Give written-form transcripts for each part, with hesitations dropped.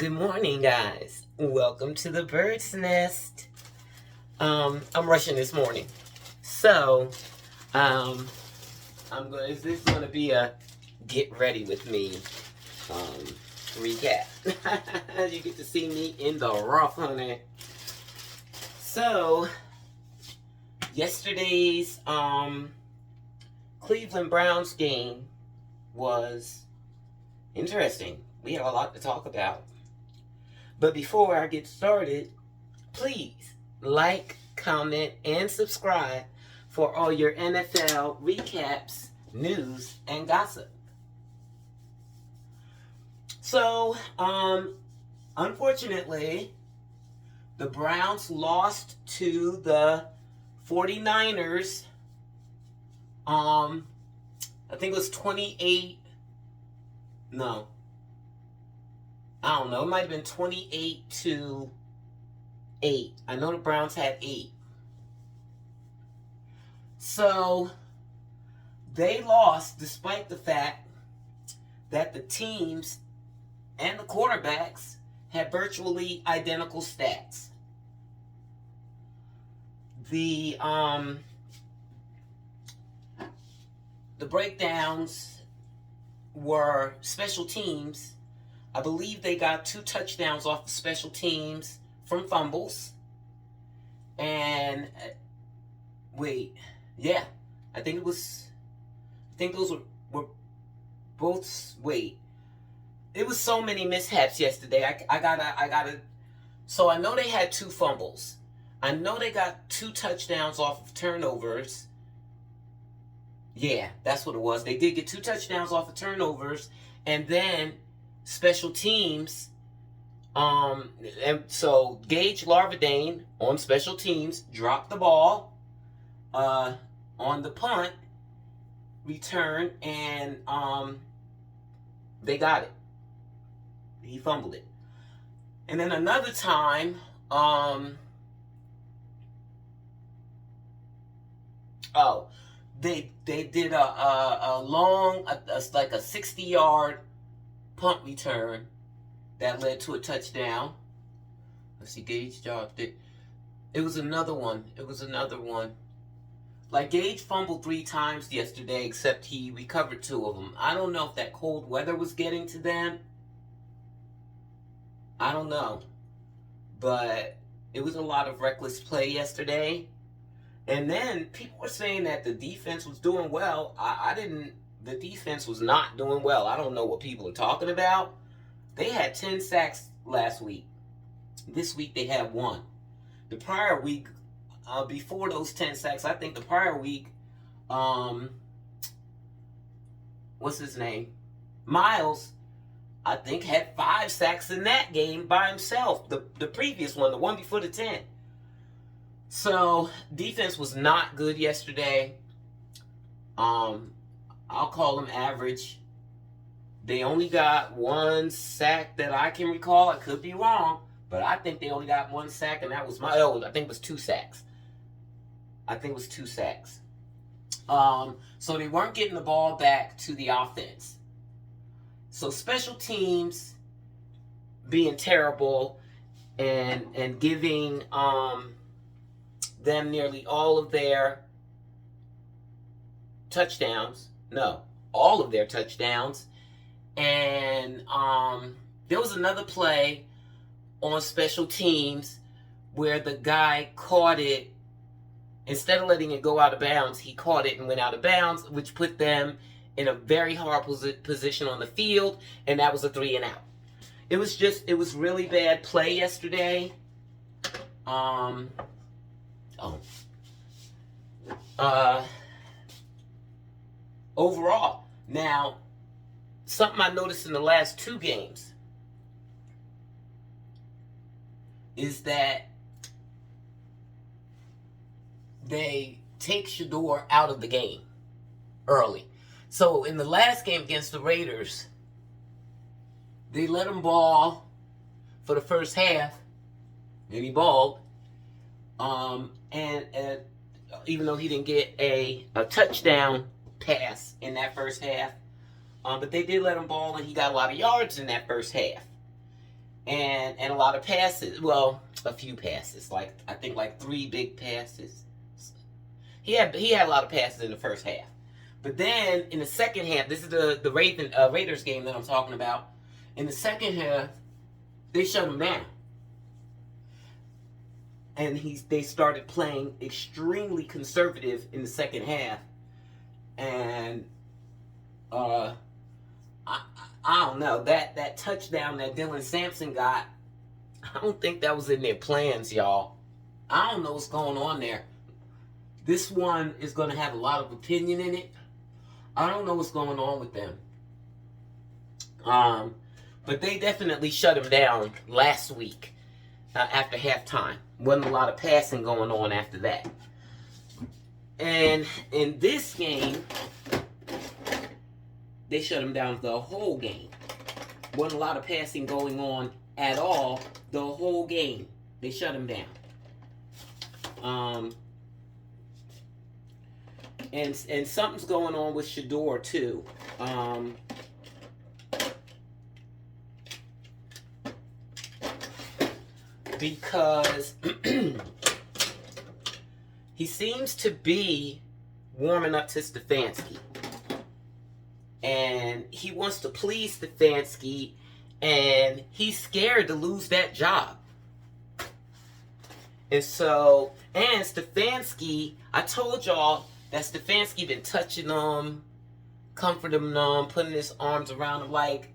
Good morning, guys. Welcome to the bird's nest. I'm rushing this morning, so Is this gonna be a get ready with me recap? You get to see me in the rough, honey. So yesterday's Cleveland Browns game was interesting. We have a lot to talk about. But before I get started, please like, comment, and subscribe for all your NFL recaps, news, and gossip. So, unfortunately, the Browns lost to the 49ers. I think it was 28. No. I don't know. It might have been 28-8. I know the Browns had 8. So they lost despite the fact that the teams and the quarterbacks had virtually identical stats. The breakdowns were special teams. I believe they got 2 touchdowns off the special teams from fumbles. And I think those were both. It was so many mishaps yesterday. I gotta. So I know they had 2 fumbles. I know they got 2 touchdowns off of turnovers. Yeah, that's what it was. They did get 2 touchdowns off of turnovers, and then special teams. And so Gage Larvadane on special teams dropped the ball on the punt return, and they got it. He fumbled it. And then another time, they did a long, like a 60-yard punt return that led to a touchdown. Let's see, Gage dropped it. It was another one. Like, Gage fumbled 3 times yesterday, except he recovered 2 of them. I don't know if that cold weather was getting to them. I don't know. But it was a lot of reckless play yesterday. And then people were saying that the defense was doing well. The defense was not doing well. I don't know what people are talking about. They had 10 sacks last week. This week they had 1. The prior week, before those 10 sacks, I think the prior week, what's his name? Miles, I think, had 5 sacks in that game by himself. The previous one, the one before the 10. So, defense was not good yesterday. I'll call them average. They only got 1 sack that I can recall. I could be wrong, but I think they only got 1 sack, and that was I think it was 2 sacks. So they weren't getting the ball back to the offense. So special teams being terrible and giving them nearly all of their touchdowns. No, all of their touchdowns. And there was another play on special teams where the guy caught it. Instead of letting it go out of bounds, he caught it and went out of bounds, which put them in a very hard position on the field, and that was a 3 and out. It was really bad play yesterday. Overall. Now, something I noticed in the last 2 games is that they take Shedeur out of the game early. So in the last game against the Raiders, they let him ball for the first half, and he balled. And even though he didn't get a touchdown pass in that first half, but they did let him ball, and he got a lot of yards in that first half. and a lot of passes. Well, a few passes, like I think like 3 big passes. He had a lot of passes in the first half, but then in the second half, this is the Raiders game that I'm talking about. In the second half, they shut him down, and they started playing extremely conservative in the second half, and I, I don't know, that touchdown that Dylan Sampson got. I don't think that was in their plans, y'all. I don't know what's going on there. This one is going to have a lot of opinion in it. I don't know what's going on with them. But they definitely shut him down last week after halftime. Wasn't a lot of passing going on after that. And in this game, they shut him down the whole game. Wasn't a lot of passing going on at all the whole game. They shut him down. And something's going on with Shedeur too. Because he seems to be warming up to Stefanski. And he wants to please Stefanski, and he's scared to lose that job. And so, and Stefanski, I told y'all that Stefanski been touching them, comforting them, putting his arms around them, like,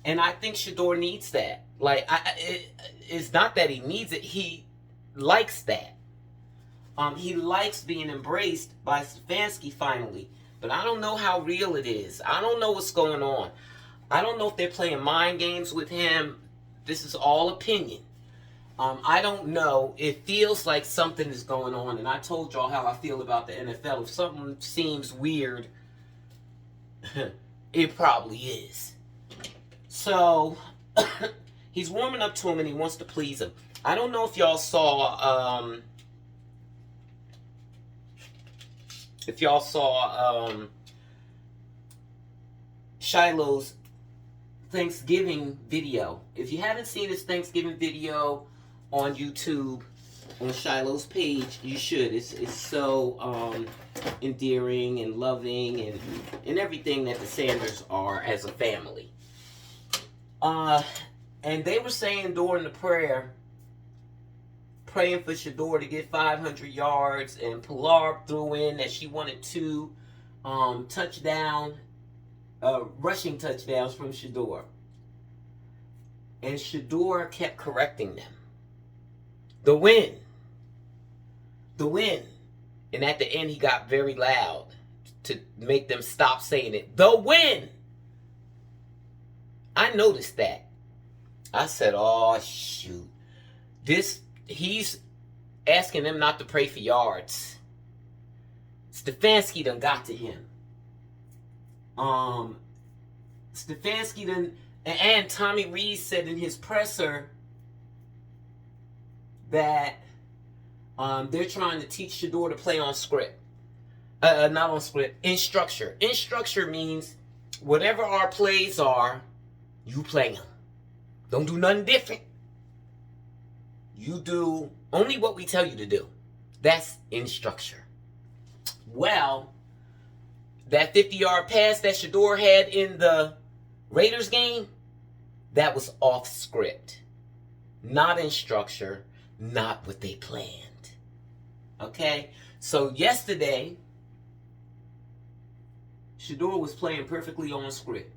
and I think Shedeur needs that. Like, it's not that he needs it, he likes that. He likes being embraced by Stefanski finally. But I don't know how real it is. I don't know what's going on. I don't know if they're playing mind games with him. This is all opinion. I don't know. It feels like something is going on. And I told y'all how I feel about the NFL. If something seems weird, it probably is. So, he's warming up to him and he wants to please him. I don't know if y'all saw... Shiloh's Thanksgiving video. If you haven't seen his Thanksgiving video on YouTube, on Shiloh's page, you should. It's so endearing and loving and everything that the Sanders are as a family. And they were saying during the prayer, praying for Shedeur to get 500 yards, and Pilar threw in that she wanted 2 rushing touchdowns from Shedeur. And Shedeur kept correcting them. The win. And at the end, he got very loud to make them stop saying it. The win. I noticed that. I said, oh, shoot. He's asking them not to pray for yards. Stefanski done got to him. Stefanski done, and Tommy Rees said in his presser that they're trying to teach Shedeur to play on script. Not on script, in structure. In structure means whatever our plays are, you play them. Don't do nothing different. You do only what we tell you to do. That's in structure. Well, that 50-yard pass that Shedeur had in the Raiders game, that was off script. Not in structure. Not what they planned. Okay? So yesterday, Shedeur was playing perfectly on script.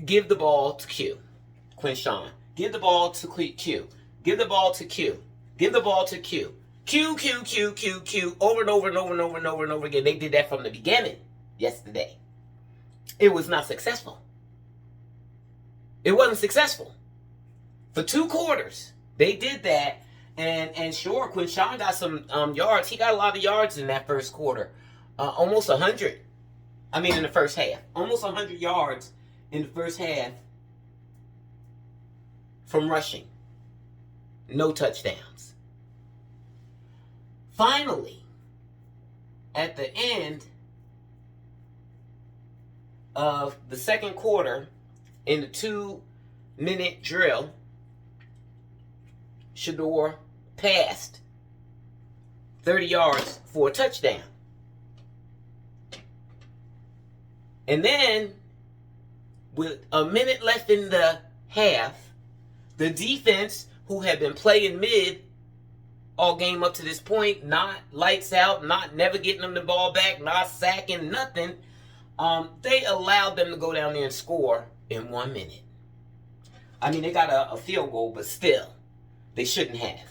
Give the ball to Q. Quinshawn. Give the ball to Q. Give the ball to Q. Give the ball to Q. Q, over and over and over and over and over and over again. They did that from the beginning yesterday. It was not successful. It wasn't successful. For 2 quarters, they did that. And sure, Quinshawn got some yards. He got a lot of yards in that first quarter. Almost 100. I mean, in the first half. Almost 100 yards in the first half from rushing. No touchdowns. Finally, at the end, of the second quarter, in the 2-minute drill, Shedeur passed 30 yards for a touchdown. And then, with a minute left in the half, the defense, who had been playing mid all game up to this point, not lights out, not never getting them the ball back, not sacking, nothing, they allowed them to go down there and score in 1 minute. I mean, they got a field goal, but still, they shouldn't have.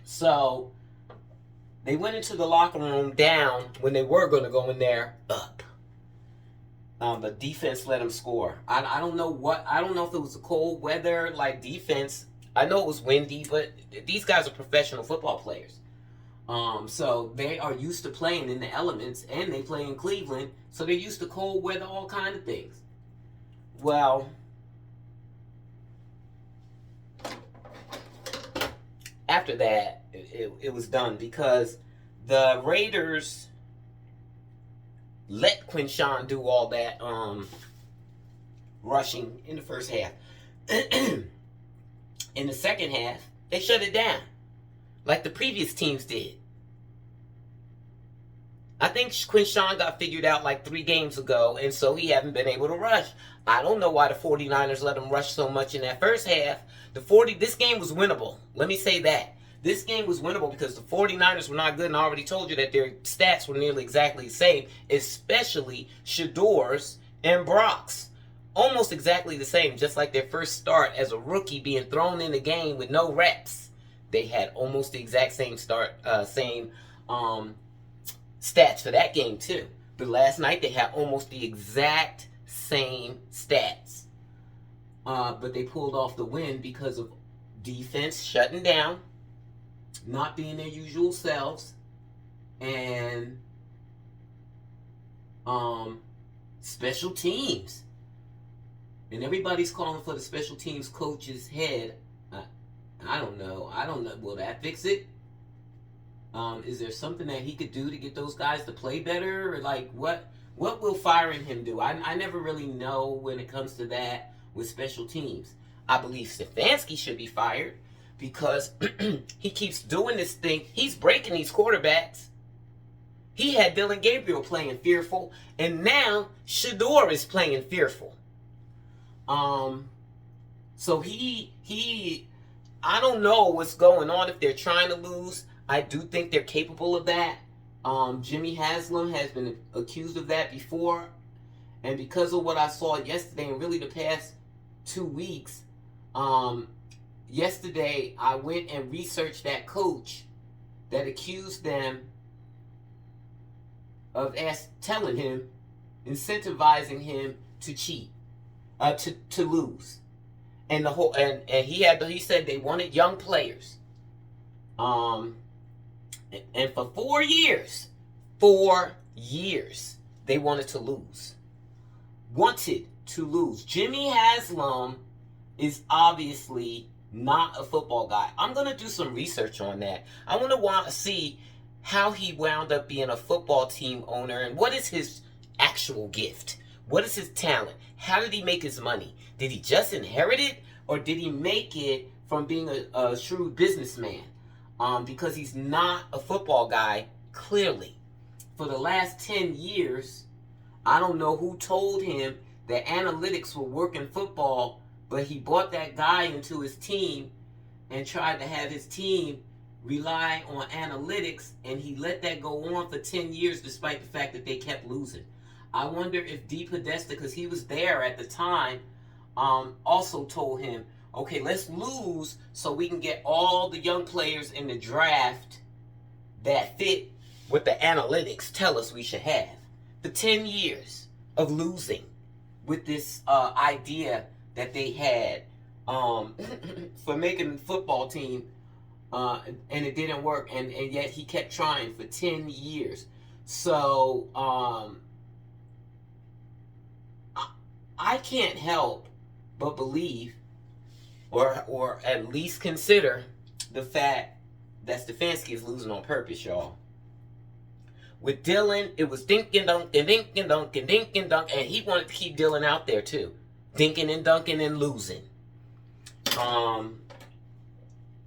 So they went into the locker room down when they were going to go in there up. The defense let them score. I don't know if it was the cold weather, like defense. I know it was windy, but these guys are professional football players. So they are used to playing in the elements, and they play in Cleveland, so they're used to cold weather, all kind of things. Well, after that, it was done because the Raiders let Quinshawn do all that rushing in the first half. In the second half, they shut it down like the previous teams did. I think Quinshawn got figured out like 3 games ago, and so he haven't been able to rush. I don't know why the 49ers let him rush so much in that first half. This game was winnable. Let me say that. This game was winnable because the 49ers were not good, and I already told you that their stats were nearly exactly the same, especially Shedeur's and Brock's. Almost exactly the same, just like their first start as a rookie being thrown in the game with no reps. They had almost the exact same stats for that game too. But last night they had almost the exact same stats. But they pulled off the win because of defense shutting down, not being their usual selves, and special teams. And everybody's calling for the special teams coach's head. I don't know. Will that fix it? Is there something that he could do to get those guys to play better? Or like, what will firing him do? I never really know when it comes to that with special teams. I believe Stefanski should be fired because he keeps doing this thing. He's breaking these quarterbacks. He had Dylan Gabriel playing fearful, and now Shedeur is playing fearful. So I don't know what's going on if they're trying to lose. I do think they're capable of that. Jimmy Haslam has been accused of that before. And because of what I saw yesterday and really the past 2 weeks, yesterday I went and researched that coach that accused them of telling him, incentivizing him to cheat. To lose, and he said they wanted young players, and for 4 years, they wanted to lose. Jimmy Haslam is obviously not a football guy. I'm gonna do some research on that. I want to see how he wound up being a football team owner and what is his actual gift. What is his talent? How did he make his money? Did he just inherit it, or did he make it from being a shrewd businessman? Because he's not a football guy, clearly. For the last 10 years, I don't know who told him that analytics will work in football, but he brought that guy into his team and tried to have his team rely on analytics, and he let that go on for 10 years despite the fact that they kept losing. I wonder if D. Podesta, because he was there at the time, also told him, okay, let's lose so we can get all the young players in the draft that fit what the analytics tell us we should have. The 10 years of losing with this idea that they had for making the football team, and it didn't work, and yet he kept trying for 10 years. So, I can't help but believe, or at least consider, the fact that Stefanski is losing on purpose, y'all. With Dylan, it was dink and dunk and dink and dunk and dink and dunk, and he wanted to keep Dylan out there too, dinking and dunking and losing.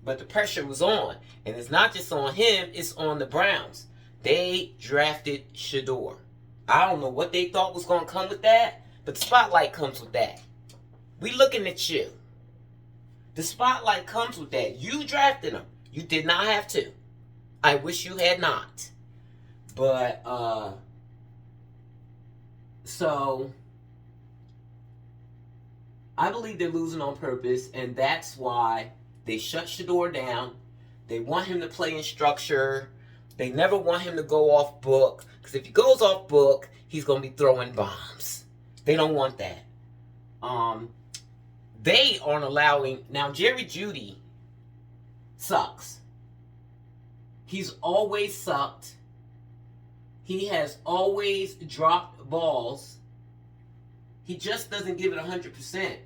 But the pressure was on, and it's not just on him; it's on the Browns. They drafted Shedeur. I don't know what they thought was going to come with that, but the spotlight comes with that. We looking at you. The spotlight comes with that. You drafted him. You did not have to. I wish you had not. But, so, I believe they're losing on purpose, and that's why they shut Shedeur down. They want him to play in structure. They never want him to go off book, because if he goes off book, he's going to be throwing bombs. They don't want that. They aren't allowing... Now, Jerry Jeudy sucks. He's always sucked. He has always dropped balls. He just doesn't give it 100%.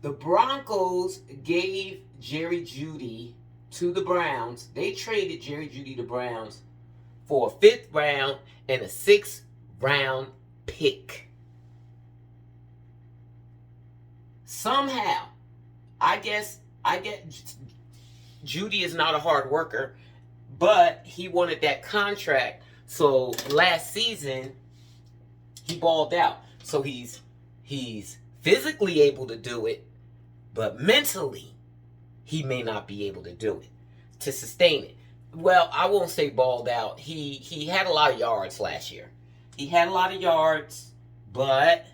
The Broncos gave Jerry Jeudy to the Browns. They traded Jerry Jeudy to Browns for a 5th round and a 6th round pick. Somehow, I get Jeudy is not a hard worker, but he wanted that contract. So last season, he balled out. So he's physically able to do it, but mentally, he may not be able to do it, to sustain it. Well, I won't say balled out. He had a lot of yards last year. He had a lot of yards, but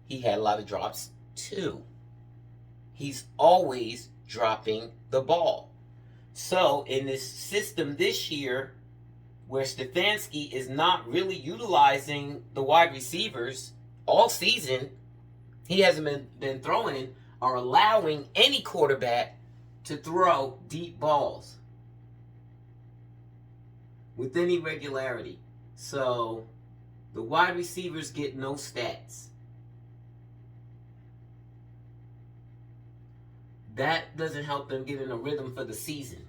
he had a lot of drops too. He's always dropping the ball. So in this system this year, where Stefanski is not really utilizing the wide receivers all season, he hasn't been throwing or allowing any quarterback to throw deep balls with any regularity. So the wide receivers get no stats. That doesn't help them get in a rhythm for the season.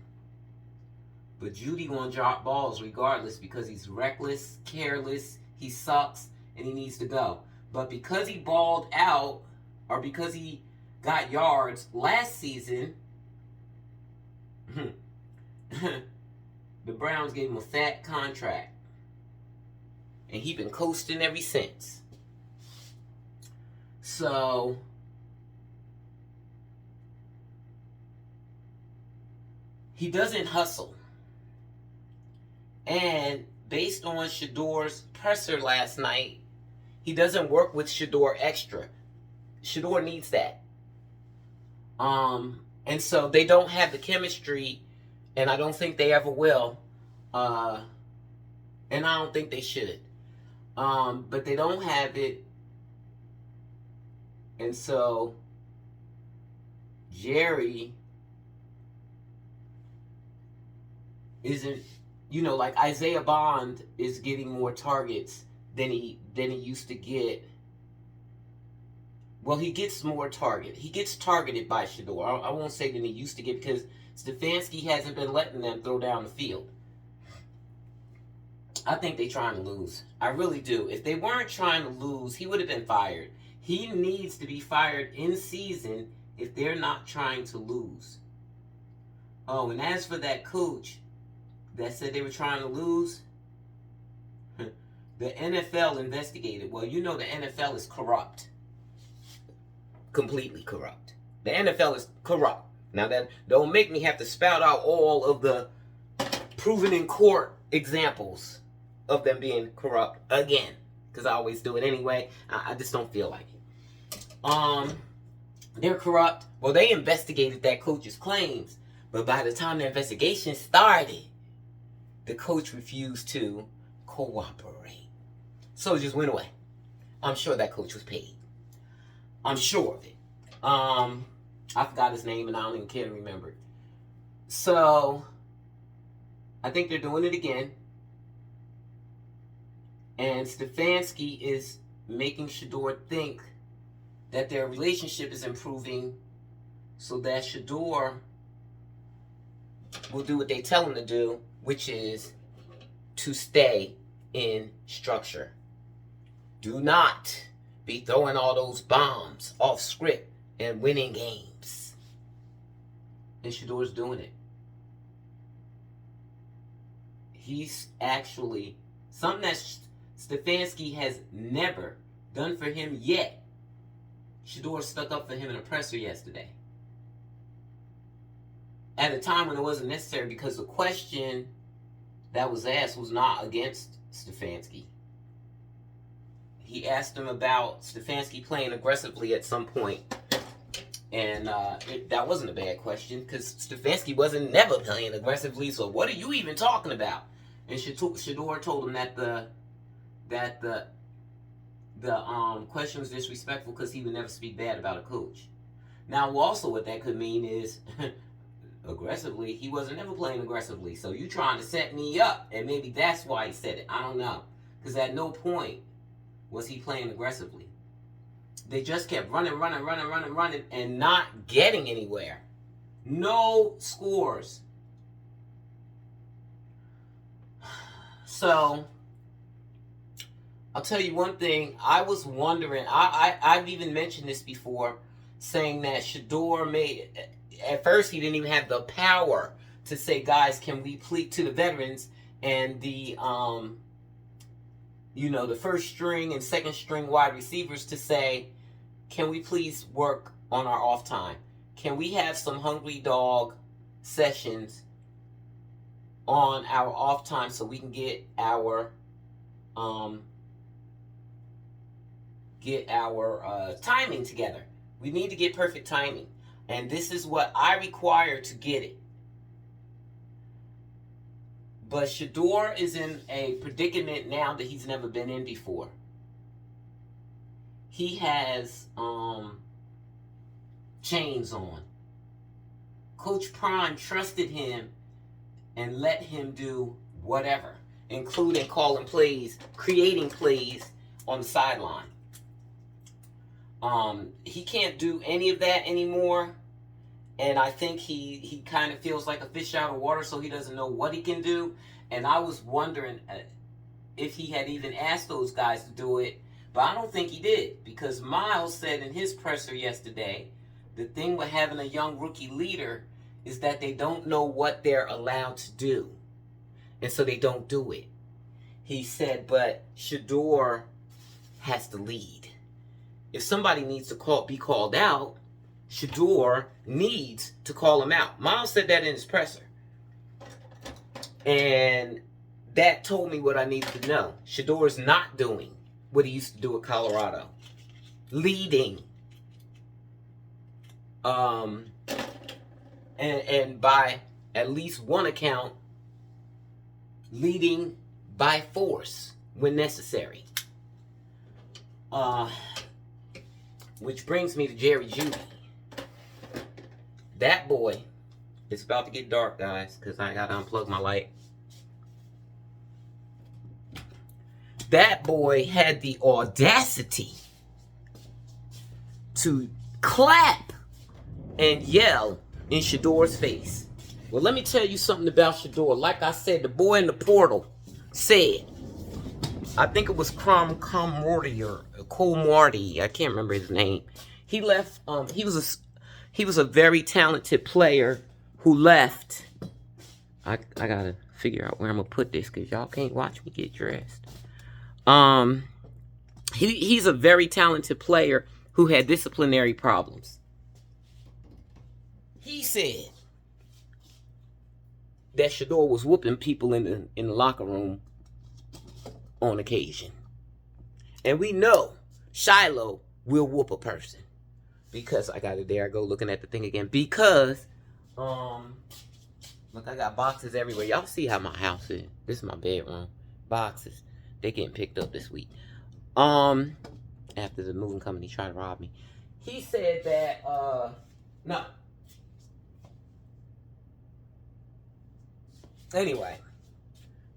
But Jeudy gonna drop balls regardless because he's reckless, careless, he sucks, and he needs to go. But because he balled out, or because he got yards last season, the Browns gave him a fat contract. And he's been coasting ever since. So he doesn't hustle. And based on Shedeur's presser last night, he doesn't work with Shedeur extra. Shedeur needs that. And so they don't have the chemistry, and I don't think they ever will. And I don't think they should. But they don't have it. And so Jerry isn't, like Isaiah Bond is getting more targets than he used to get. Well, he gets more target. He gets targeted by Shedeur. I won't say than he used to get because Stefanski hasn't been letting them throw down the field. I think they're trying to lose. I really do. If they weren't trying to lose, he would have been fired. He needs to be fired in season if they're not trying to lose. Oh, and as for that coach that said they were trying to lose, the NFL investigated. Well, the NFL is corrupt. Completely corrupt. The NFL is corrupt. Now, that don't make me have to spout out all of the proven in court examples of them being corrupt again, because I always do it anyway. I just don't feel like it. They're corrupt. Well, they investigated that coach's claims, but by the time the investigation started, the coach refused to cooperate. So it just went away. I'm sure that coach was paid. I'm sure of it. I forgot his name and I don't even care to remember it. So I think they're doing it again. And Stefanski is making Shedeur think that their relationship is improving so that Shedeur will do what they tell him to do, which is to stay in structure. Do not be throwing all those bombs off script and winning games. And Shedeur's doing it. He's actually, something that Stefanski has never done for him yet. Shedeur stuck up for him in a presser yesterday. At a time when it wasn't necessary, because the question that was asked was not against Stefanski. He asked him about Stefanski playing aggressively at some point. And that wasn't a bad question, because Stefanski wasn't never playing aggressively, so what are you even talking about? And Shedeur told him that the question was disrespectful because he would never speak bad about a coach. Now, also what that could mean is aggressively, he wasn't ever playing aggressively. So you trying to set me up, and maybe that's why he said it. I don't know, because at no point was he playing aggressively. They just kept running, and not getting anywhere. No scores. So, I'll tell you one thing. I was wondering, I've even mentioned this before, saying that Shedeur made, at first he didn't even have the power to say, guys, can we plead to the veterans and the, the first string and second string wide receivers to say, can we please work on our off time? Can we have some hungry dog sessions on our off time so we can get our timing together? We need to get perfect timing, and this is what I require to get it. But Shedeur is in a predicament now that he's never been in before. He has chains on. Coach Prime trusted him and let him do whatever, including calling plays, creating plays on the sideline. He can't do any of that anymore, and I think he kind of feels like a fish out of water, so he doesn't know what he can do. And I was wondering if he had even asked those guys to do it, but I don't think he did, because Miles said in his presser yesterday, the thing with having a young rookie leader is that they don't know what they're allowed to do, and so they don't do it. He said, but Shedeur has to lead. If somebody needs to be called out, Shedeur needs to call him out. Miles said that in his presser. And that told me what I needed to know. Shedeur is not doing what he used to do at Colorado. Leading. And by at least one account, leading by force when necessary. Which brings me to Jerry Jeudy. That boy, it's about to get dark, guys, because I got to unplug my light. That boy had the audacity to clap and yell in Shedeur's face. Well, let me tell you something about Shedeur. Like I said, the boy in the portal said, I think it was Cole Marty. I can't remember his name. He left. He was a very talented player who left. I gotta figure out where I'm gonna put this because y'all can't watch me get dressed. He's a very talented player who had disciplinary problems. He said that Shedeur was whooping people in the locker room on occasion. And we know Shiloh will whoop a person. Because there I go looking at the thing again. Because look, I got boxes everywhere. Y'all see how my house is. This is my bedroom. Boxes. They getting picked up this week. After the moving company tried to rob me. He said that no. Anyway,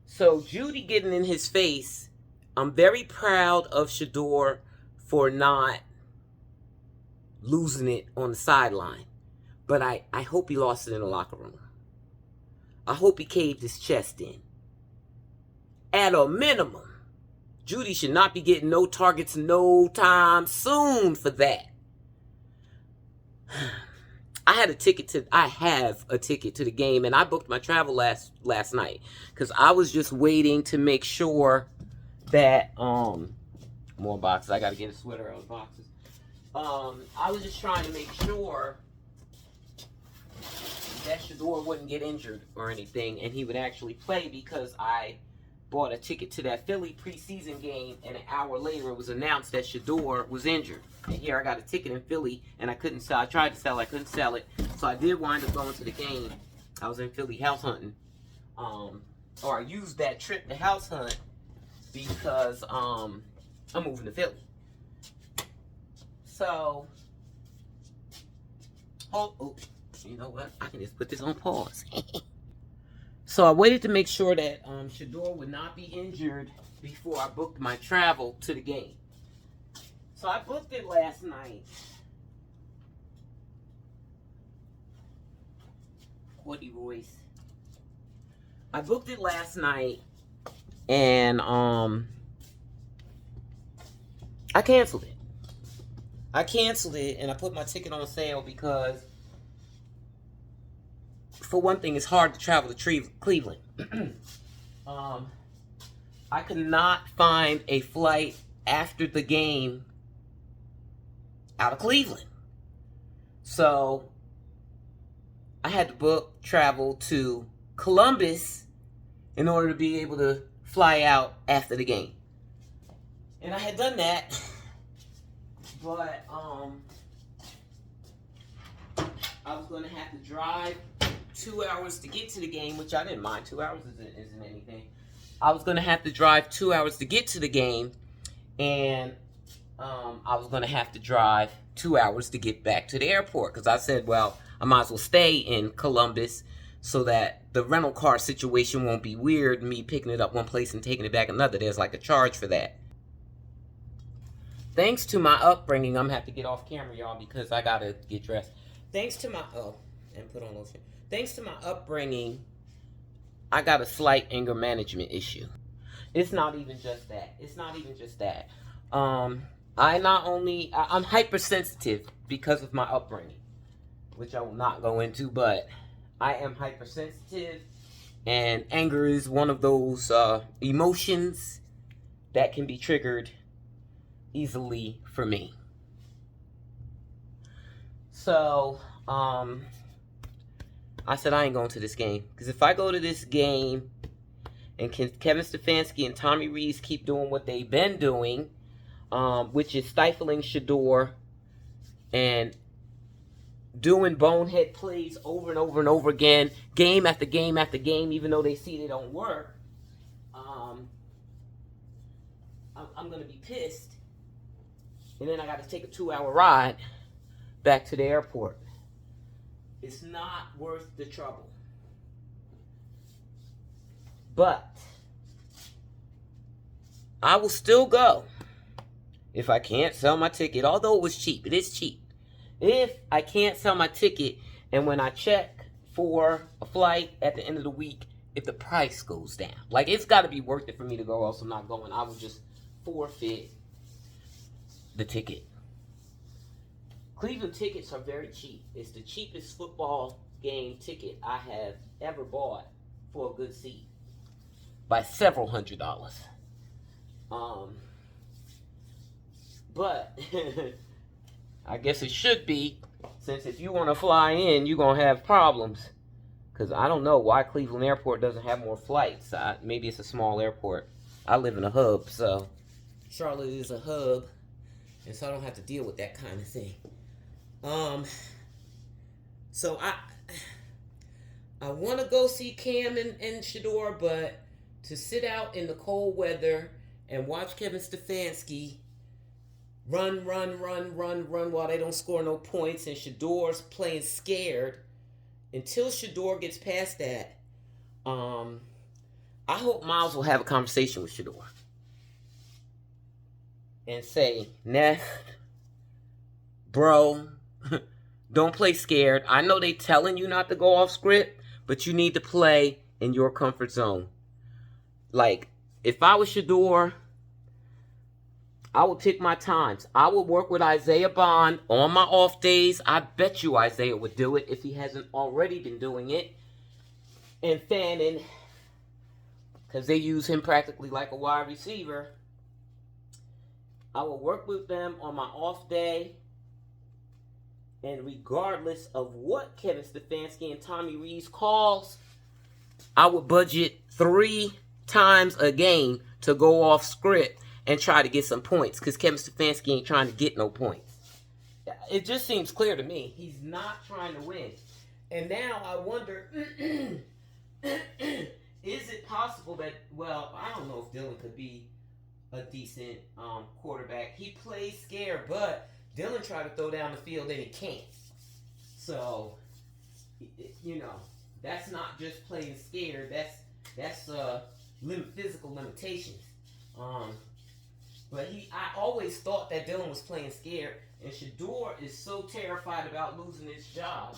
so Jeudy getting in his face, I'm very proud of Shedeur for not losing it on the sideline. But I hope he lost it in the locker room. I hope he caved his chest in. at a minimum, Judy should not be getting no targets no time soon for that. I have a ticket to the game, and I booked my travel last night because I was just waiting to make sure that more boxes. I got to get a sweater out of boxes. I was just trying to make sure that Shedeur wouldn't get injured or anything, and he would actually play, because I bought a ticket to that Philly preseason game, and an hour later it was announced that Shedeur was injured. And here I got a ticket in Philly, and I couldn't sell. I tried to sell, I couldn't sell it, so I did wind up going to the game. I was in Philly house hunting, or I used that trip to house hunt because I'm moving to Philly. So, you know what? I can just put this on pause. So I waited to make sure that Shedeur would not be injured before I booked my travel to the game. So I booked it last night. Woody Royce. I booked it last night, and I canceled it. And I put my ticket on sale because, for one thing, it's hard to travel to Cleveland. I could not find a flight after the game out of Cleveland. So I had to book travel to Columbus in order to be able to fly out after the game. And I had done that, but I was going to have to drive 2 hours to get to the game, which I didn't mind. 2 hours isn't anything. I was going to have to drive 2 hours to get to the game, and I was going to have to drive 2 hours to get back to the airport, because I said, well, I might as well stay in Columbus so that the rental car situation won't be weird, me picking it up one place and taking it back another. There's like a charge for that. Thanks to my upbringing, I'm going to have to get off camera, y'all, because I got to get dressed. Thanks to my, and put on lotion. Thanks to my upbringing, I got a slight anger management issue. It's not even just that. I'm hypersensitive because of my upbringing, which I will not go into, but I am hypersensitive, and anger is one of those emotions that can be triggered easily for me. So, I said I ain't going to this game, because if I go to this game and Kevin Stefanski and Tommy Rees keep doing what they've been doing, which is stifling Shedeur and doing bonehead plays over and over and over again, game after game after game, even though they see they don't work, I'm going to be pissed. And then I got to take a 2-hour ride back to the airport. It's not worth the trouble. But I will still go if I can't sell my ticket, although it was cheap. It is cheap. If I can't sell my ticket, and when I check for a flight at the end of the week, if the price goes down. Like, it's got to be worth it for me to go, else I'm not going. I will just forfeit the ticket. Cleveland tickets are very cheap. It's the cheapest football game ticket I have ever bought for a good seat, by several $100s. But I guess it should be, since if you want to fly in, you're going to have problems. Because I don't know why Cleveland Airport doesn't have more flights. Maybe it's a small airport. I live in a hub, so Charlotte is a hub, and so I don't have to deal with that kind of thing. So I want to go see Cam and Shedeur, but to sit out in the cold weather and watch Kevin Stefanski run while they don't score no points, and Shedeur's playing scared, until Shedeur gets past that, I hope Miles will have a conversation with Shedeur and say, Neff, bro, don't play scared. I know they telling you not to go off script, but you need to play in your comfort zone. Like, if I was Shedeur, I would pick my times. I would work with Isaiah Bond on my off days. I bet you Isaiah would do it if he hasn't already been doing it. And Fannin, because they use him practically like a wide receiver. I will work with them on my off day. And regardless of what Kevin Stefanski and Tommy Rees calls, I would budget 3 times a game to go off script and try to get some points. Because Kevin Stefanski ain't trying to get no points. It just seems clear to me. He's not trying to win. And now I wonder, is it possible that, well, I don't know if Dylan could be a decent quarterback. He plays scared, but Dylan tried to throw down the field and he can't. So, you know, that's not just playing scared. That's physical limitations. But I always thought that Dylan was playing scared, and Shedeur is so terrified about losing his job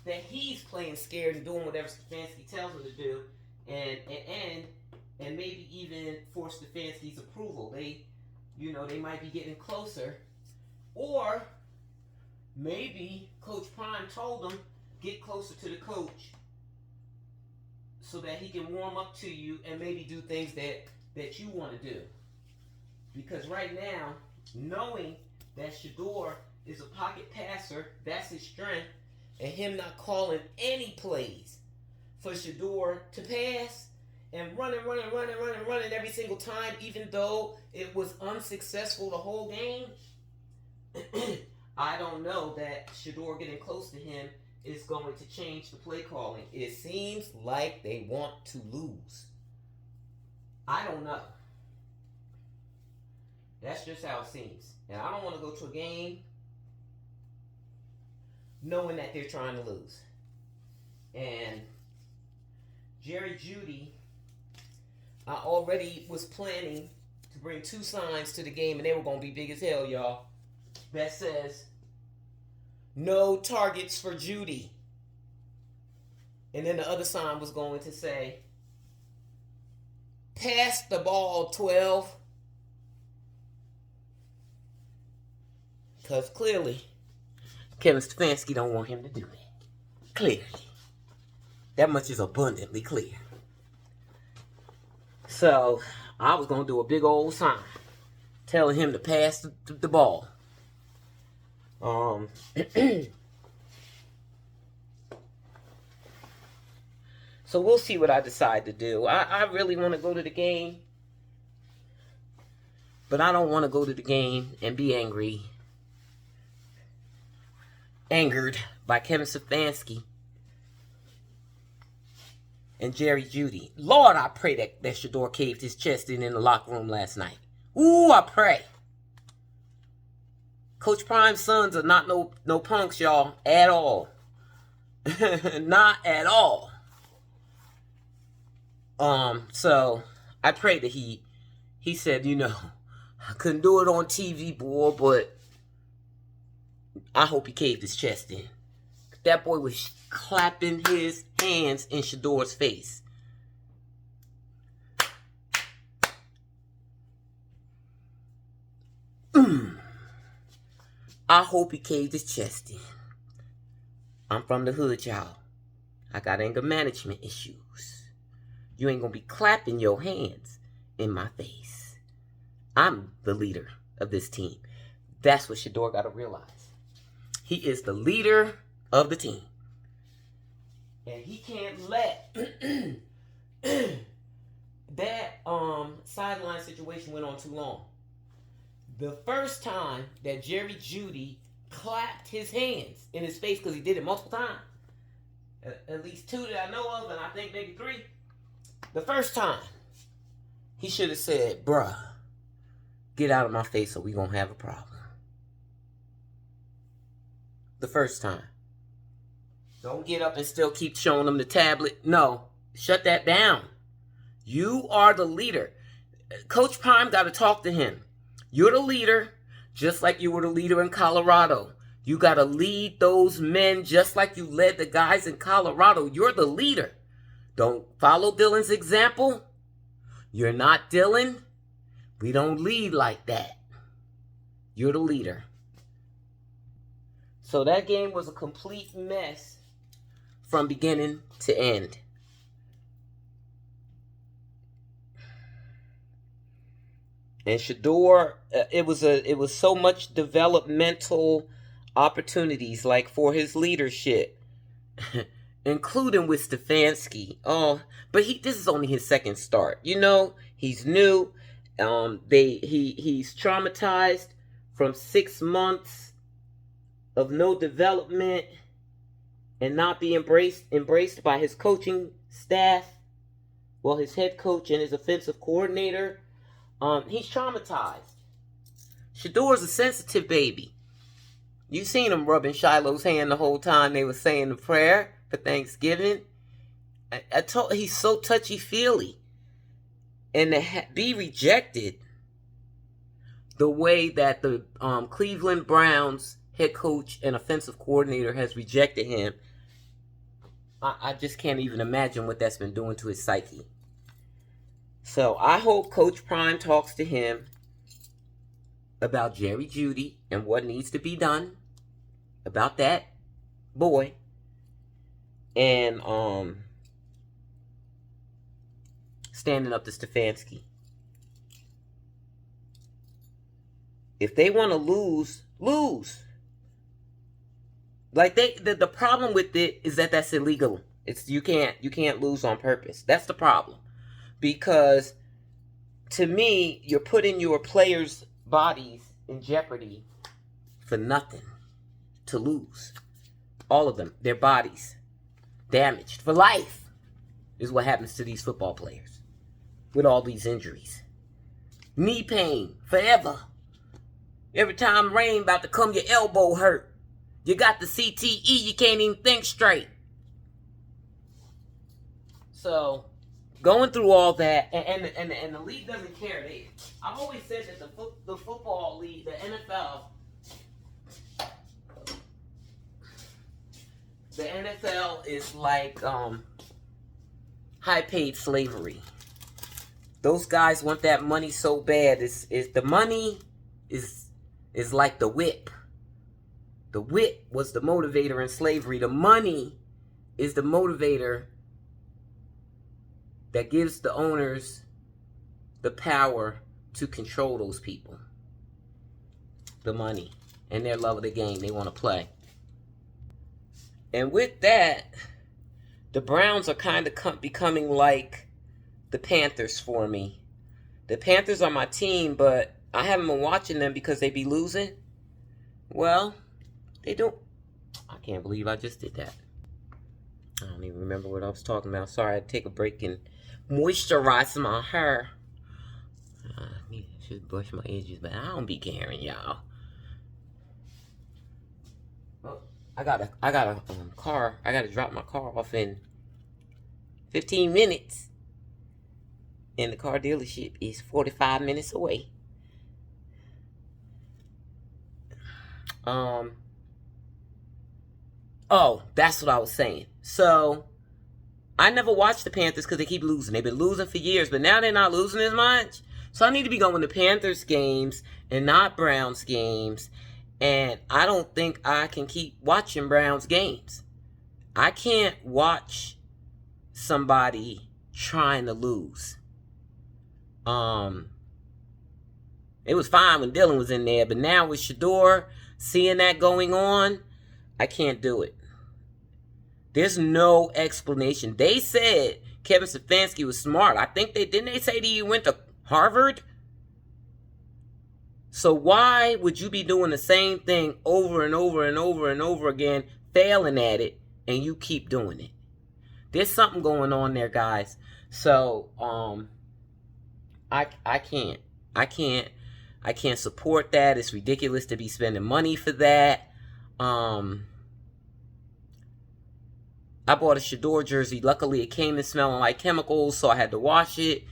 that he's playing scared and doing whatever Stefanski tells him to do, and maybe even for Stefanski's approval. They might be getting closer. Or maybe Coach Prime told him, get closer to the coach so that he can warm up to you and maybe do things that you want to do. Because right now, knowing that Shedeur is a pocket passer, that's his strength, and him not calling any plays for Shedeur to pass and running every single time, even though it was unsuccessful the whole game, I don't know that Shedeur getting close to him is going to change the play calling. It seems like they want to lose. I don't know. That's just how it seems. And I don't want to go to a game knowing that they're trying to lose. And Jerry Jeudy, I already was planning to bring 2 signs to the game, and they were going to be big as hell, y'all. That says, no targets for Jeudy. And then the other sign was going to say, pass the ball, 12. Because clearly, Kevin Stefanski don't want him to do that. Clearly. That much is abundantly clear. So, I was going to do a big old sign telling him to pass the ball. So we'll see what I decide to do. I really want to go to the game, but I don't want to go to the game and be angered by Kevin Stefanski and Jerry Jeudy. Lord, I pray that Shedeur caved his chest in the locker room last night. Ooh, I pray. Coach Prime's sons are not no punks, y'all, at all. Not at all. So I pray that he said, I couldn't do it on TV, boy, but I hope he caved his chest in. That boy was clapping his hands in Shedeur's face. I hope he caved his chest in. I'm from the hood, y'all. I got anger management issues. You ain't gonna be clapping your hands in my face. I'm the leader of this team. That's what Shedeur gotta realize. He is the leader of the team. And he can't let that sideline situation went on too long. The first time that Jerry Jeudy clapped his hands in his face, because he did it multiple times, at least 2 that I know of, and I think maybe 3. The first time, he should have said, bruh, get out of my face or we gonna have a problem. The first time. Don't get up and still keep showing them the tablet. No, shut that down. You are the leader. Coach Prime got to talk to him. You're the leader, just like you were the leader in Colorado. You got to lead those men just like you led the guys in Colorado. You're the leader. Don't follow Dylan's example. You're not Dylan. We don't lead like that. You're the leader. So that game was a complete mess from beginning to end. And Shedeur, it was so much developmental opportunities, like for his leadership, including with Stefanski. Oh, but this is only his second start. You know, he's new. He's traumatized from 6 months of no development and not be embraced by his coaching staff. Well, his head coach and his offensive coordinator. He's traumatized. Shedeur's a sensitive baby. You seen him rubbing Shiloh's hand the whole time they were saying the prayer for Thanksgiving. I told he's so touchy-feely. And to be rejected the way that the Cleveland Browns head coach and offensive coordinator has rejected him, I just can't even imagine what that's been doing to his psyche. So I hope Coach Prime talks to him about Jerry Jeudy and what needs to be done about that boy. And standing up to Stefanski. If they want to lose. Like the problem with it is that that's illegal. You can't lose on purpose. That's the problem. Because to me, you're putting your players' bodies in jeopardy for nothing. To lose. All of them, their bodies damaged for life is what happens to these football players with all these injuries. Knee pain forever. Every time rain about to come, your elbow hurt. You got the CTE, you can't even think straight. So going through all that, and the league doesn't care. I've always said that the football league, the NFL is like high-paid slavery. Those guys want that money so bad. The money is like the whip. The whip was the motivator in slavery. The money is the motivator that gives the owners the power to control those people. The money and their love of the game they want to play. And with that, the Browns are kind of becoming like the Panthers for me. The Panthers are my team, but I haven't been watching them because they be losing. Well, they don't. I can't believe I just did that. I don't even remember what I was talking about. Sorry, I had to take a break and moisturize my hair. I should brush my edges, but I don't be caring, y'all. Well, I got a car. I got to drop my car off in 15 minutes. And the car dealership is 45 minutes away. Oh, that's what I was saying. So, I never watched the Panthers because they keep losing. They've been losing for years, but now they're not losing as much. So I need to be going to Panthers games and not Browns games. And I don't think I can keep watching Browns games. I can't watch somebody trying to lose. It was fine when Dylan was in there, but now with Shedeur, seeing that going on, I can't do it. There's no explanation. They said Kevin Stefanski was smart. I think didn't they say that he went to Harvard? So why would you be doing the same thing over and over and over and over again, failing at it, and you keep doing it? There's something going on there, guys. So, I can't support that. It's ridiculous to be spending money for that. I bought a Shedeur jersey. Luckily, it came in smelling like chemicals, so I had to wash it.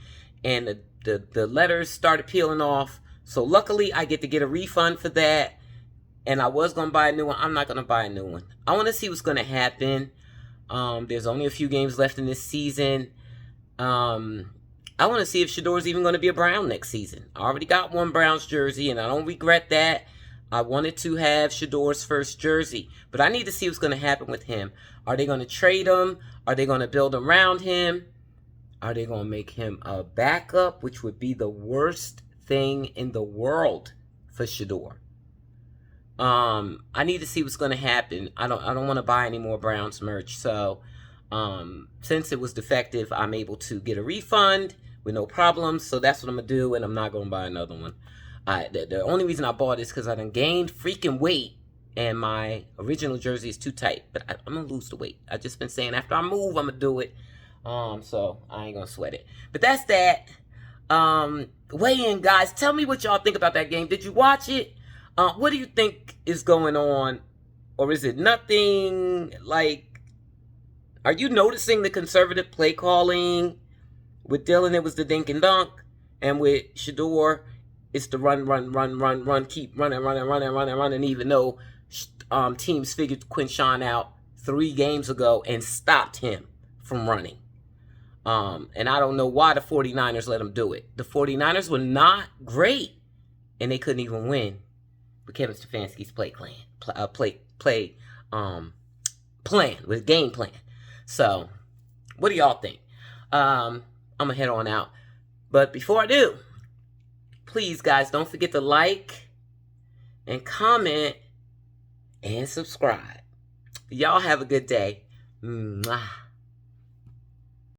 And the letters started peeling off. So luckily, I get to get a refund for that. And I was going to buy a new one. I'm not going to buy a new one. I want to see what's going to happen. There's only a few games left in this season. I want to see if Shedeur's even going to be a Brown next season. I already got one Browns jersey, and I don't regret that. I wanted to have Shedeur's first jersey, but I need to see what's going to happen with him. Are they going to trade him? Are they going to build around him? Are they going to make him a backup, which would be the worst thing in the world for Shedeur? I need to see what's going to happen. I don't want to buy any more Browns merch. So, since it was defective, I'm able to get a refund with no problems. So that's what I'm going to do, and I'm not going to buy another one. The only reason I bought it is because I done gained freaking weight, and my original jersey is too tight. But I'm going to lose the weight. I just been saying after I move, I'm going to do it. So I ain't going to sweat it. But that's that. Weigh in, guys. Tell me what y'all think about that game. Did you watch it? What do you think is going on? Or is it nothing? Like, are you noticing the conservative play calling? With Dylan, it was the dink and dunk. And with Shedeur, it's the run, keep running, even though teams figured Quinshawn out 3 games ago and stopped him from running. And I don't know why the 49ers let him do it. The 49ers were not great, and they couldn't even win with Kevin Stefanski's plan, with game plan. So, what do y'all think? I'm going to head on out. But before I do, please, guys, don't forget to like and comment and subscribe. Y'all have a good day. Mwah.